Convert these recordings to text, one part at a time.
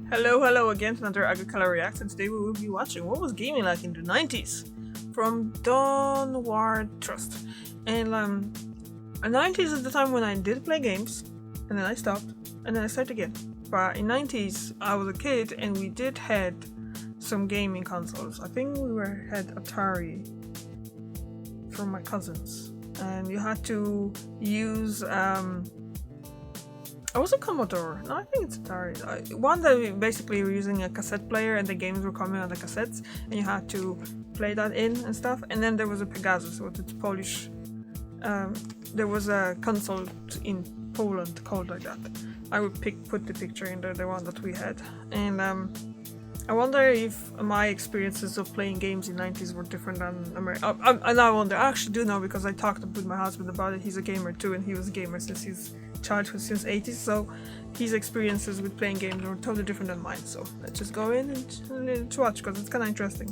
Hello again to another Agricolor React, and today we will be watching what was gaming like in the 90s from Dawnward Trust. And the 90s is the time when I did play games, and then I stopped, and then I started again. But in 90s, I was a kid, and we did had some gaming consoles. I think had Atari from my cousins, and you had to use I was a Commodore. No, I think it's Atari. One that we basically were using a cassette player and the games were coming on the cassettes and you had to play that in and stuff. And then there was a Pegasus, which is Polish. There was a console in Poland called like that. I would put the picture in there, the one that we had. And I wonder if my experiences of playing games in the 90s were different than America. And I wonder, I actually do know because I talked with my husband about it. He's a gamer too, and he was a gamer since his childhood, since 80s. So his experiences with playing games were totally different than mine. So let's just go in and watch because it's kind of interesting.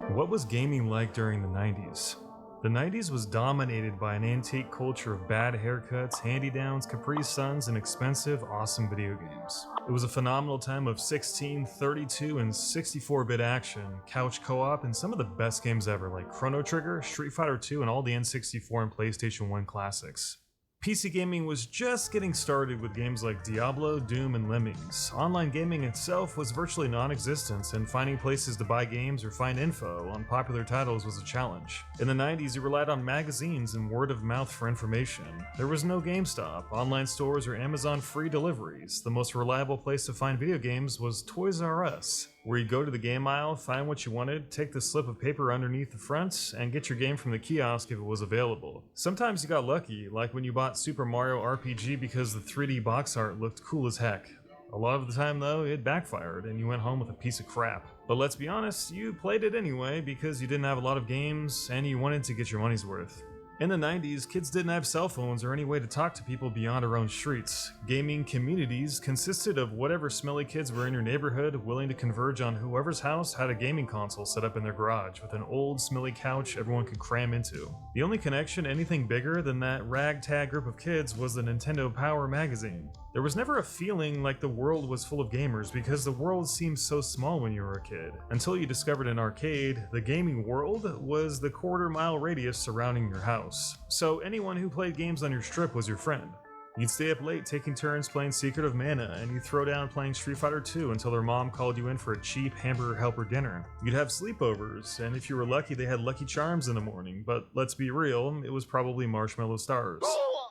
What was gaming like during the 90s? The 90s was dominated by an antique culture of bad haircuts, hand-me-downs, Capri Suns, and expensive, awesome video games. It was a phenomenal time of 16, 32, and 64-bit action, couch co-op, and some of the best games ever like Chrono Trigger, Street Fighter II, and all the N64 and PlayStation 1 classics. PC gaming was just getting started with games like Diablo, Doom, and Lemmings. Online gaming itself was virtually non-existent, and finding places to buy games or find info on popular titles was a challenge. In the 90s, you relied on magazines and word of mouth for information. There was no GameStop, online stores, or Amazon free deliveries. The most reliable place to find video games was Toys R Us, where you'd go to the game aisle, find what you wanted, take the slip of paper underneath the front, and get your game from the kiosk if it was available. Sometimes you got lucky, like when you bought Super Mario RPG because the 3D box art looked cool as heck. A lot of the time though, it backfired and you went home with a piece of crap. But let's be honest, you played it anyway because you didn't have a lot of games and you wanted to get your money's worth. In the 90s, kids didn't have cell phones or any way to talk to people beyond our own streets. Gaming communities consisted of whatever smelly kids were in your neighborhood willing to converge on whoever's house had a gaming console set up in their garage with an old smelly couch everyone could cram into. The only connection to anything bigger than that ragtag group of kids was the Nintendo Power magazine. There was never a feeling like the world was full of gamers because the world seemed so small when you were a kid. Until you discovered an arcade, the gaming world was the quarter-mile radius surrounding your house. So anyone who played games on your strip was your friend. You'd stay up late taking turns playing Secret of Mana, and you'd throw down playing Street Fighter II until their mom called you in for a cheap hamburger helper dinner. You'd have sleepovers, and if you were lucky they had Lucky Charms in the morning, but let's be real, it was probably Marshmallow Stars.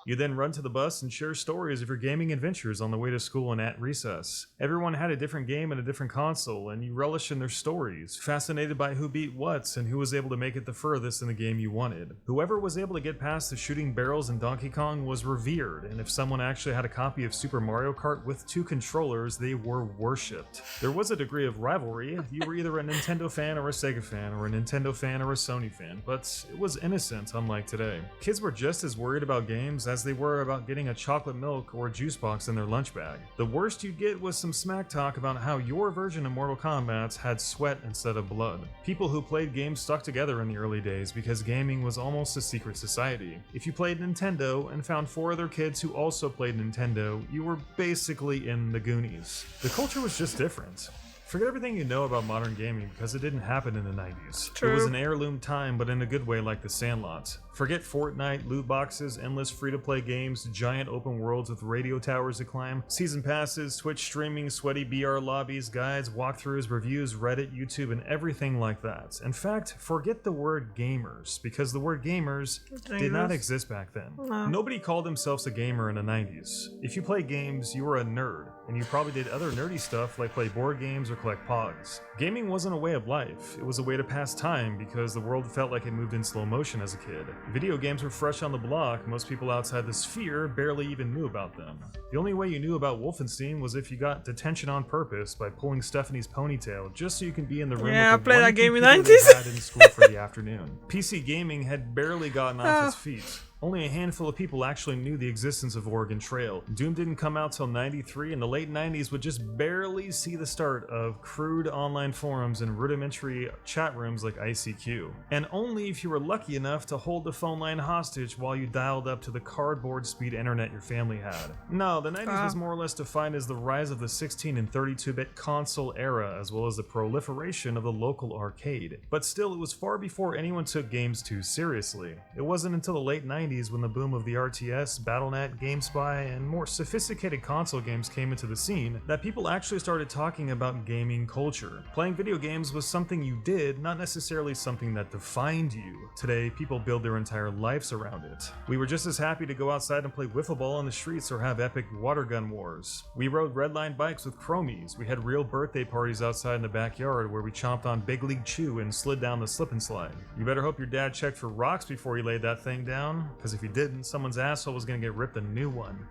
You then run to the bus and share stories of your gaming adventures on the way to school and at recess. Everyone had a different game and a different console, and you relished in their stories, fascinated by who beat what and who was able to make it the furthest in the game you wanted. Whoever was able to get past the shooting barrels in Donkey Kong was revered, and if someone actually had a copy of Super Mario Kart with 2 controllers, they were worshipped. There was a degree of rivalry. You were either a Nintendo fan or a Sega fan, or a Nintendo fan or a Sony fan, but it was innocent, unlike today. Kids were just as worried about games as they were about getting a chocolate milk or a juice box in their lunch bag. The worst you'd get was some smack talk about how your version of Mortal Kombat had sweat instead of blood. People who played games stuck together in the early days because gaming was almost a secret society. If you played Nintendo and found 4 other kids who also played Nintendo, you were basically in the Goonies. The culture was just different. Forget everything you know about modern gaming because it didn't happen in the 90s. True. It was an heirloom time, but in a good way, like The Sandlot. Forget Fortnite, loot boxes, endless free-to-play games, giant open worlds with radio towers to climb, season passes, Twitch streaming, sweaty BR lobbies, guides, walkthroughs, reviews, Reddit, YouTube, and everything like that. In fact, forget the word gamers, because the word gamers did not exist back then. No. Nobody called themselves a gamer in the 90s. If you played games, you were a nerd, and you probably did other nerdy stuff like play board games or collect pogs. Gaming wasn't a way of life, it was a way to pass time because the world felt like it moved in slow motion as a kid. Video games were fresh on the block, most people outside the sphere barely even knew about them. The only way you knew about Wolfenstein was if you got detention on purpose by pulling Stephanie's ponytail just so you can be in the room Yeah, I with the played one that game in computer 90s. they had in school for the afternoon. PC gaming had barely gotten off its feet. Only a handful of people actually knew the existence of Oregon Trail. Doom didn't come out till 93, and the late 90s would just barely see the start of crude online forums and rudimentary chat rooms like ICQ. And only if you were lucky enough to hold the phone line hostage while you dialed up to the cardboard speed internet your family had. No, the 90s was more or less defined as the rise of the 16 and 32-bit console era, as well as the proliferation of the local arcade. But still, it was far before anyone took games too seriously. It wasn't until the late 90s when the boom of the RTS, BattleNet, GameSpy, and more sophisticated console games came into the scene that people actually started talking about gaming culture. Playing video games was something you did, not necessarily something that defined you. Today, people build their entire lives around it. We were just as happy to go outside and play wiffle ball on the streets or have epic water gun wars. We rode redline bikes with chromies. We had real birthday parties outside in the backyard where we chomped on Big League Chew and slid down the slip and slide. You better hope your dad checked for rocks before he laid that thing down, because if he didn't, someone's asshole was gonna get ripped a new one.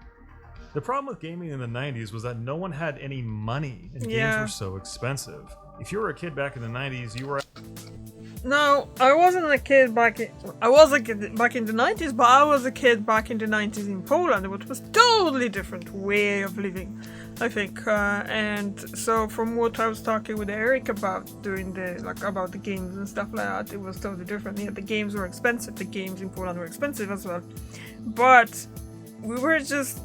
The problem with gaming in the 90s was that no one had any money, and games were so expensive. If you were a kid back in the 90s, you were... No, I wasn't a kid back in... I was a kid back in the 90s, but I was a kid back in the 90s in Poland, which was totally different way of living, I think. And so from what I was talking with Eric about during the... about the games and stuff like that, it was totally different. Yeah, the games were expensive. The games in Poland were expensive as well. But we were just...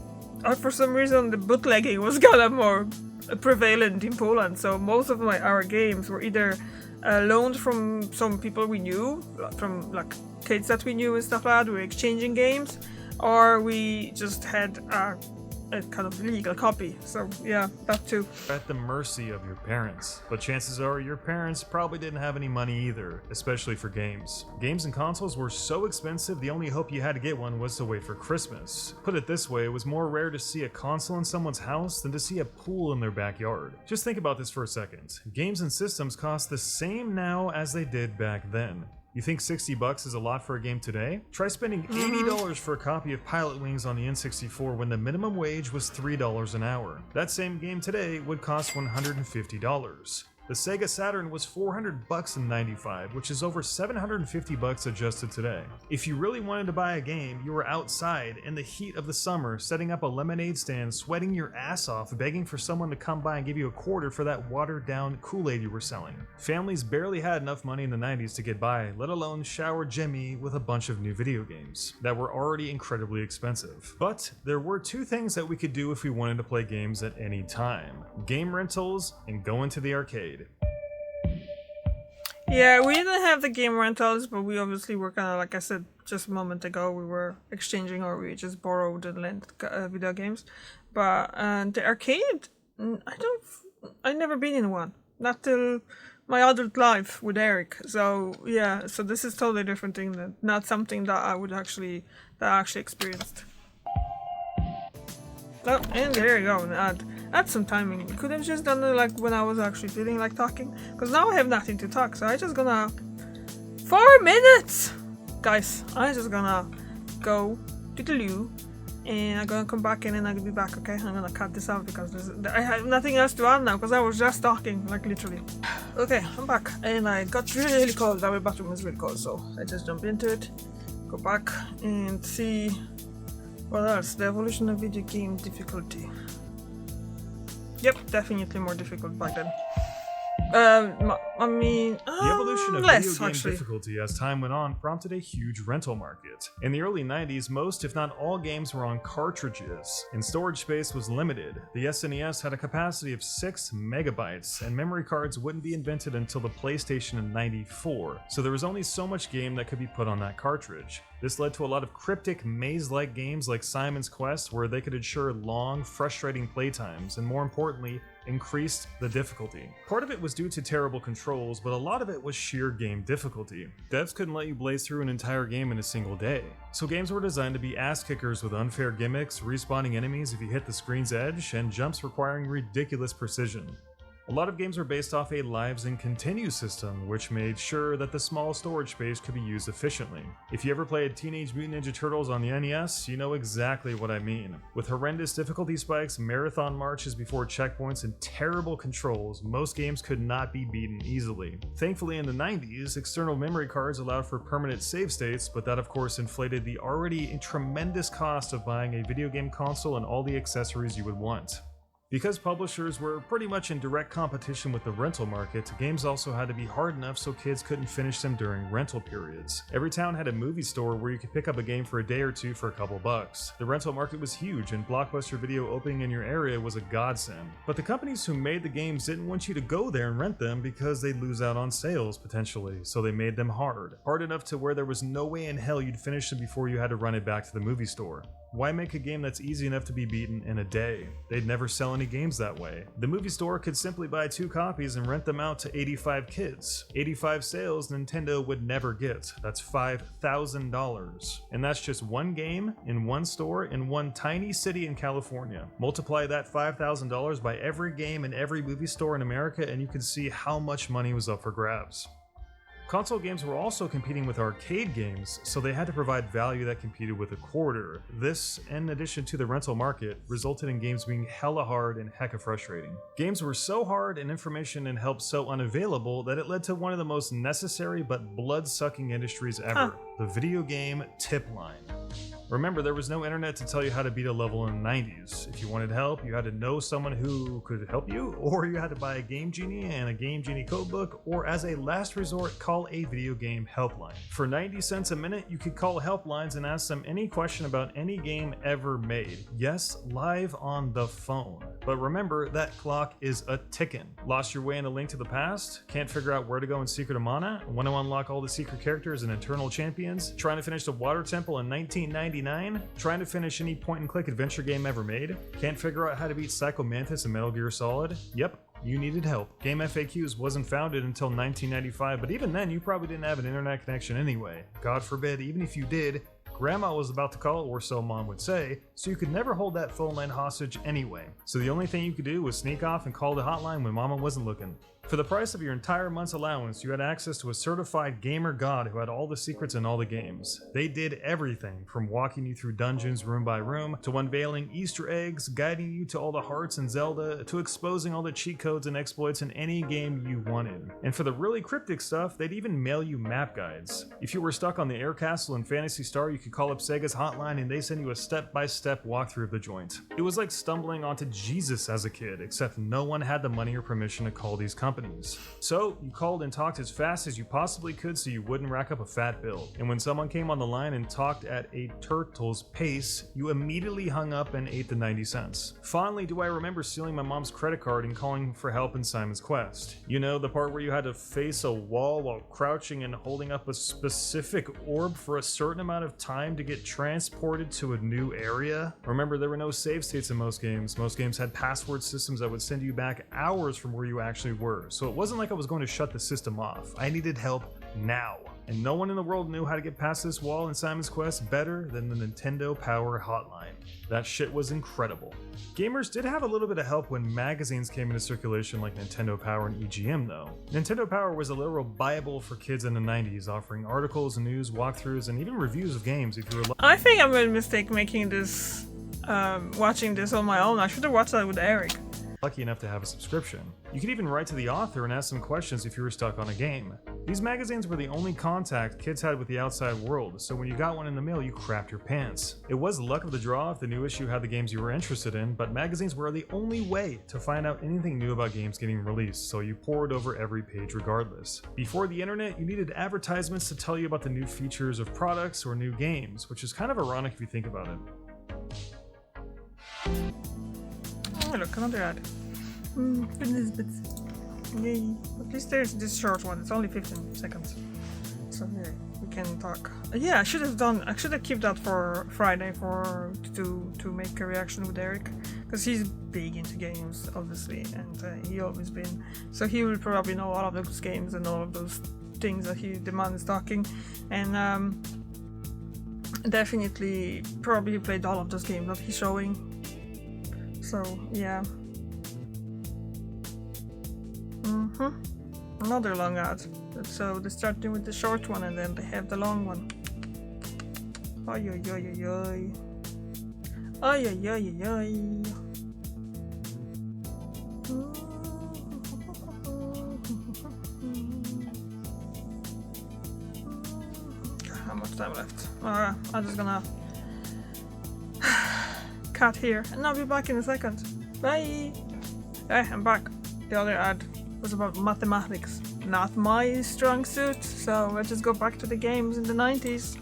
for some reason, the bootlegging was kind of more prevalent in Poland. So most of our games were either loaned from some people we knew, from like kids that we knew and stuff like that. We were exchanging games, or we just had a kind of legal copy. So yeah, that too. At the mercy of your parents. But chances are your parents probably didn't have any money either, especially for games. Games and consoles were so expensive, the only hope you had to get one was to wait for Christmas. Put it this way, it was more rare to see a console in someone's house than to see a pool in their backyard. Just think about this for a second. Games and systems cost the same now as they did back then. You think $60 is a lot for a game today? Try spending $80 for a copy of Pilot Wings on the N64 when the minimum wage was $3 an hour. That same game today would cost $150. The Sega Saturn was $400 in '95, which is over $750 adjusted today. If you really wanted to buy a game, you were outside in the heat of the summer, setting up a lemonade stand, sweating your ass off, begging for someone to come by and give you a quarter for that watered-down Kool-Aid you were selling. Families barely had enough money in the 90s to get by, let alone shower Jimmy with a bunch of new video games that were already incredibly expensive. But there were two things that we could do if we wanted to play games at any time: game rentals and going to the arcade. Yeah, we didn't have the game rentals, but we obviously were kind of, like I said just a moment ago, we were exchanging or we just borrowed and lent video games. But the arcade, I've never been in one. Not till my adult life with Eric. So yeah, so this is totally different thing, not something that I actually experienced. Oh, and there you go, add some timing. You could have just done it like when I was actually feeling like talking, because now I have nothing to talk, so I just gonna 4 minutes, guys. I just gonna go to the loo, and I'm gonna come back in and I'll be back. Okay, I'm gonna cut this out because I have nothing else to add now because I was just talking, like literally. Okay, I'm back, and I got really cold. Our bathroom is really cold, so I just jump into it, go back and see. What else? The evolution of video game difficulty. Yep, definitely more difficult back then. I mean, the evolution of less, video game actually. difficulty as time went on prompted a huge rental market. In the early 90s, most if not all games were on cartridges, and storage space was limited. The SNES had a capacity of 6 megabytes, and memory cards wouldn't be invented until the PlayStation in '94, so there was only so much game that could be put on that cartridge. This led to a lot of cryptic, maze-like games like Simon's Quest, where they could ensure long, frustrating playtimes, and more importantly, increased the difficulty. Part of it was due to terrible controls, but a lot of it was sheer game difficulty. Devs couldn't let you blaze through an entire game in a single day. So games were designed to be ass-kickers with unfair gimmicks, respawning enemies if you hit the screen's edge, and jumps requiring ridiculous precision. A lot of games were based off a lives and continue system, which made sure that the small storage space could be used efficiently. If you ever played Teenage Mutant Ninja Turtles on the NES, you know exactly what I mean. With horrendous difficulty spikes, marathon marches before checkpoints, and terrible controls, most games could not be beaten easily. Thankfully, in the 90s, external memory cards allowed for permanent save states, but that of course inflated the already tremendous cost of buying a video game console and all the accessories you would want. Because publishers were pretty much in direct competition with the rental market, games also had to be hard enough so kids couldn't finish them during rental periods. Every town had a movie store where you could pick up a game for a day or two for a couple bucks. The rental market was huge, and Blockbuster Video opening in your area was a godsend. But the companies who made the games didn't want you to go there and rent them because they'd lose out on sales, potentially, so they made them hard. Hard enough to where there was no way in hell you'd finish them before you had to run it back to the movie store. Why make a game that's easy enough to be beaten in a day? They'd never sell any games that way. The movie store could simply buy 2 copies and rent them out to 85 kids. 85 sales Nintendo would never get. That's $5,000. And that's just one game in one store in one tiny city in California. Multiply that $5,000 by every game in every movie store in America and you can see how much money was up for grabs. Console games were also competing with arcade games, so they had to provide value that competed with a quarter. This, in addition to the rental market, resulted in games being hella hard and hecka frustrating. Games were so hard and information and help so unavailable that it led to one of the most necessary but blood-sucking industries ever, the video game tip line. Remember, there was no internet to tell you how to beat a level in the 90s. If you wanted help, you had to know someone who could help you, or you had to buy a Game Genie and a Game Genie codebook, or as a last resort, call a video game helpline. For 90 cents a minute, you could call helplines and ask them any question about any game ever made. Yes, live on the phone. But remember, that clock is a tickin'. Lost your way in A Link to the Past? Can't figure out where to go in Secret of Mana? Want to unlock all the secret characters and eternal champions? Trying to finish the Water Temple in 1999? Trying to finish any point-and-click adventure game ever made? Can't figure out how to beat Psycho Mantis and Metal Gear Solid? Yep, you needed help. Game FAQs wasn't founded until 1995, but even then you probably didn't have an internet connection anyway. God forbid, even if you did, Grandma was about to call, or so Mom would say, so you could never hold that phone line hostage anyway. So the only thing you could do was sneak off and call the hotline when Mama wasn't looking. For the price of your entire month's allowance, you had access to a certified gamer god who had all the secrets in all the games. They did everything, from walking you through dungeons room by room, to unveiling Easter eggs, guiding you to all the hearts in Zelda, to exposing all the cheat codes and exploits in any game you wanted. And for the really cryptic stuff, they'd even mail you map guides. If you were stuck on the Air Castle in Phantasy Star, you could call up Sega's hotline and they send you a step-by-step walkthrough of the joint. It was like stumbling onto Jesus as a kid, except no one had the money or permission to call these companies. So you called and talked as fast as you possibly could so you wouldn't rack up a fat bill. And when someone came on the line and talked at a turtle's pace, you immediately hung up and ate the 90 cents. Fondly do I remember stealing my mom's credit card and calling for help in Simon's Quest. You know, the part where you had to face a wall while crouching and holding up a specific orb for a certain amount of time to get transported to a new area? Remember, there were no save states in most games. Most games had password systems that would send you back hours from where you actually were. So it wasn't like I was going to shut the system off. I needed help now. And no one in the world knew how to get past this wall in Simon's Quest better than the Nintendo Power Hotline. That shit was incredible. Gamers did have a little bit of help when magazines came into circulation like Nintendo Power and EGM though. Nintendo Power was a literal Bible for kids in the 90s, offering articles, news, walkthroughs, and even reviews of games if you were I think I made a mistake making this, watching this on my own. I should have watched that with Eric. lucky enough to have a subscription. You could even write to the author and ask some questions if you were stuck on a game. These magazines were the only contact kids had with the outside world, so when you got one in the mail, you crapped your pants. It was luck of the draw if the new issue had the games you were interested in, but magazines were the only way to find out anything new about games getting released, so you pored over every page regardless. Before the internet, you needed advertisements to tell you about the new features of products or new games, which is kind of ironic if you think about it. Oh look, another ad. Goodness, but yay. At least there's this short one. It's only 15 seconds. So yeah, we can talk. Yeah, I should have kept that for Friday to make a reaction with Eric, because he's big into games, obviously, and he always been. So he will probably know all of those games and all of those things that the man is talking, and definitely probably played all of those games that he's showing. So yeah. Another long ad. So they start doing the short one and then they have the long one. Ay ay ay ay ay. Ay ay ay ay ay. How much time left? Alright, I'm just gonna cut here and I'll be back in a second. Bye! Hey, I'm back. The other ad was about mathematics. Not my strong suit, so let's just go back to the games in the 90s.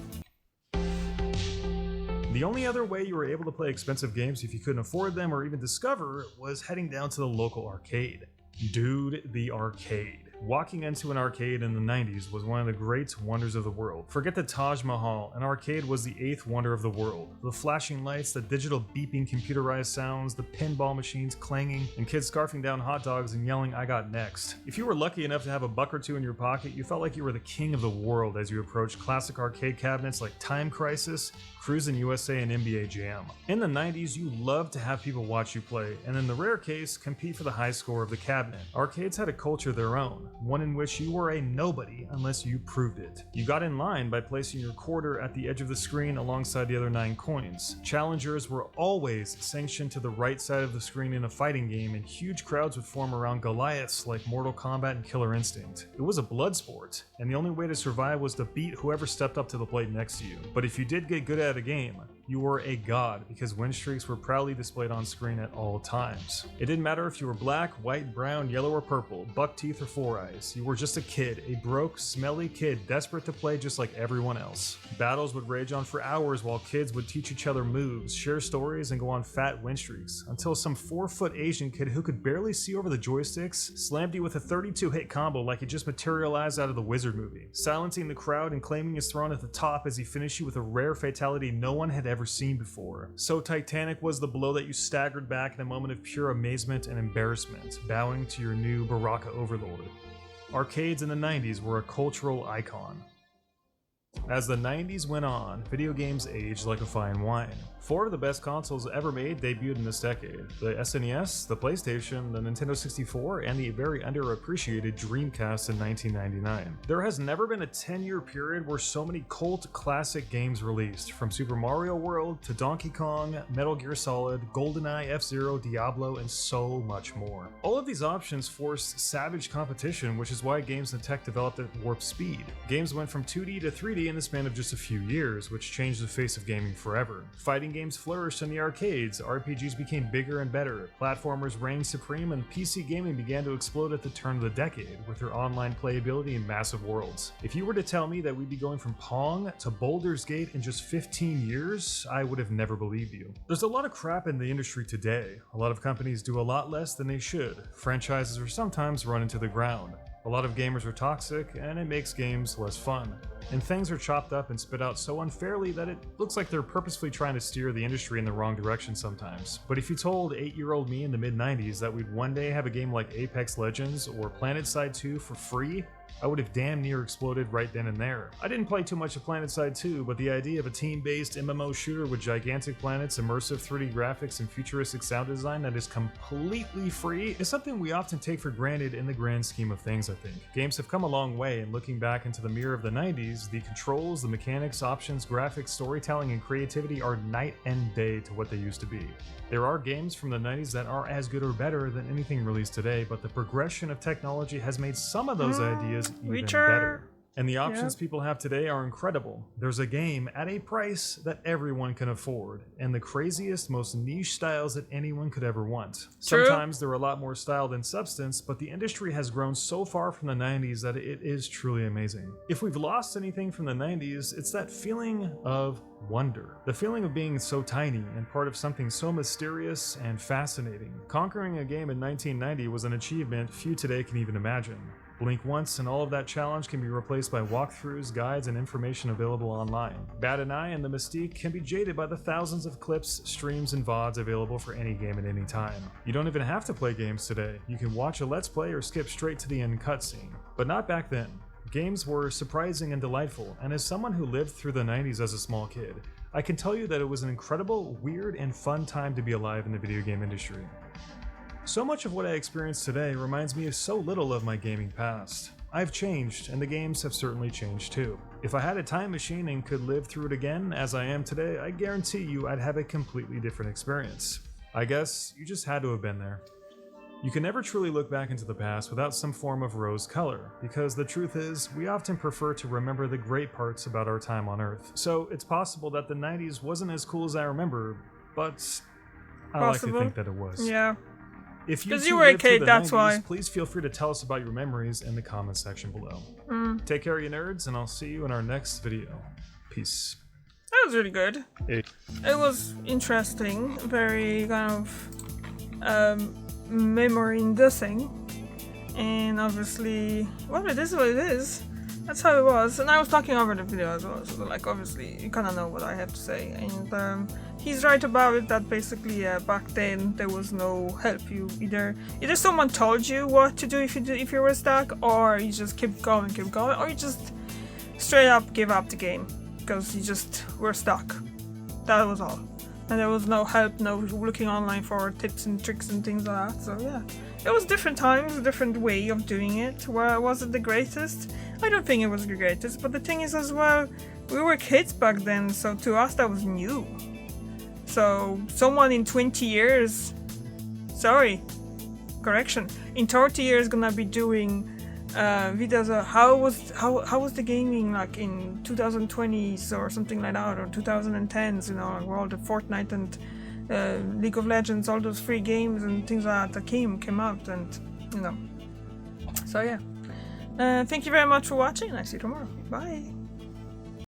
The only other way you were able to play expensive games if you couldn't afford them or even discover was heading down to the local arcade. Dude, the arcade. Walking into an arcade in the 90s was one of the great wonders of the world. Forget the Taj Mahal, an arcade was the 8th wonder of the world. The flashing lights, the digital beeping computerized sounds, the pinball machines clanging, and kids scarfing down hot dogs and yelling, "I got next." If you were lucky enough to have a buck or two in your pocket, you felt like you were the king of the world as you approached classic arcade cabinets like Time Crisis, Cruisin' USA, and NBA Jam. In the 90s, you loved to have people watch you play, and in the rare case, compete for the high score of the cabinet. Arcades had a culture of their own, one in which you were a nobody unless you proved it. You got in line by placing your quarter at the edge of the screen alongside the other 9 coins. Challengers were always sanctioned to the right side of the screen in a fighting game, and huge crowds would form around Goliaths like Mortal Kombat and Killer Instinct. It was a blood sport, and the only way to survive was to beat whoever stepped up to the plate next to you. But if you did get good at a game, you were a god because win streaks were proudly displayed on screen at all times. It didn't matter if you were black, white, brown, yellow, or purple, buck teeth, or 4 eyes. You were just a kid, a broke, smelly kid desperate to play just like everyone else. Battles would rage on for hours while kids would teach each other moves, share stories, and go on fat win streaks, until some 4-foot Asian kid who could barely see over the joysticks slammed you with a 32-hit combo like he just materialized out of the Wizard movie, silencing the crowd and claiming his throne at the top as he finished you with a rare fatality no one had ever seen before. So titanic was the blow that you staggered back in a moment of pure amazement and embarrassment, bowing to your new Baraka overlord. Arcades in the 90s were a cultural icon. As the 90s went on, video games aged like a fine wine. 4 of the best consoles ever made debuted in this decade: the SNES, the PlayStation, the Nintendo 64, and the very underappreciated Dreamcast in 1999. There has never been a 10-year period where so many cult classic games released, from Super Mario World to Donkey Kong, Metal Gear Solid, GoldenEye, F-Zero, Diablo, and so much more. All of these options forced savage competition, which is why games and tech developed at warp speed. Games went from 2D to 3D in the span of just a few years, which changed the face of gaming forever. Fighting games flourished in the arcades, RPGs became bigger and better, platformers reigned supreme, and PC gaming began to explode at the turn of the decade, with their online playability and massive worlds. If you were to tell me that we'd be going from Pong to Baldur's Gate in just 15 years, I would have never believed you. There's a lot of crap in the industry today. A lot of companies do a lot less than they should. Franchises are sometimes run into the ground. A lot of gamers are toxic, and it makes games less fun. And things are chopped up and spit out so unfairly that it looks like they're purposefully trying to steer the industry in the wrong direction sometimes. But if you told 8-year-old me in the mid-90s that we'd one day have a game like Apex Legends or PlanetSide 2 for free, I would have damn near exploded right then and there. I didn't play too much of PlanetSide 2, but the idea of a team-based MMO shooter with gigantic planets, immersive 3D graphics, and futuristic sound design that is completely free is something we often take for granted in the grand scheme of things, I think. Games have come a long way, and looking back into the mirror of the 90s, the controls, the mechanics, options, graphics, storytelling, and creativity are night and day to what they used to be. There are games from the 90s that are as good or better than anything released today, but the progression of technology has made some of those ideas even better. And the options people have today are incredible. There's a game at a price that everyone can afford, and the craziest, most niche styles that anyone could ever want. Sometimes they're a lot more style than substance, but the industry has grown so far from the 90s that it is truly amazing. If we've lost anything from the 90s, it's that feeling of wonder. The feeling of being so tiny and part of something so mysterious and fascinating. Conquering a game in 1990 was an achievement few today can even imagine. Blink once and all of that challenge can be replaced by walkthroughs, guides, and information available online. Bat an eye and the mystique can be jaded by the thousands of clips, streams, and VODs available for any game at any time. You don't even have to play games today. You can watch a Let's Play or skip straight to the end cutscene. But not back then. Games were surprising and delightful, and as someone who lived through the 90s as a small kid, I can tell you that it was an incredible, weird, and fun time to be alive in the video game industry. So much of what I experience today reminds me of so little of my gaming past. I've changed, and the games have certainly changed too. If I had a time machine and could live through it again as I am today, I guarantee you I'd have a completely different experience. I guess you just had to have been there. You can never truly look back into the past without some form of rose color, because the truth is, we often prefer to remember the great parts about our time on Earth. So it's possible that the 90s wasn't as cool as I remember, but I like to think that it was. Yeah. If you Because too you were a lived through kid, the that's 90s, why. please feel free to tell us about your memories in the comments section below. Take care, you nerds, and I'll see you in our next video. Peace. That was really good. It was interesting, very kind of memory-inducing, and obviously, well, it is what it is. That's how it was, and I was talking over the video as well, so like obviously you kind of know what I have to say, and he's right about it that basically back then there was no help. You either someone told you what to do if you were stuck, or you just keep going, or you just straight up give up the game because you just were stuck. That was all, and there was no help, no looking online for tips and tricks and things like that. So yeah, it was different times, a different way of doing it. Was it the greatest? I don't think it was the greatest, but the thing is as well, we were kids back then, so to us that was new. So someone in 20 years, in 30 years gonna be doing videos of how was the gaming like in 2020s or something like that, or 2010s, you know, like all the Fortnite and League of Legends, all those free games and things like that came out, and you know. So yeah. Thank you very much for watching, and I see you tomorrow. Bye!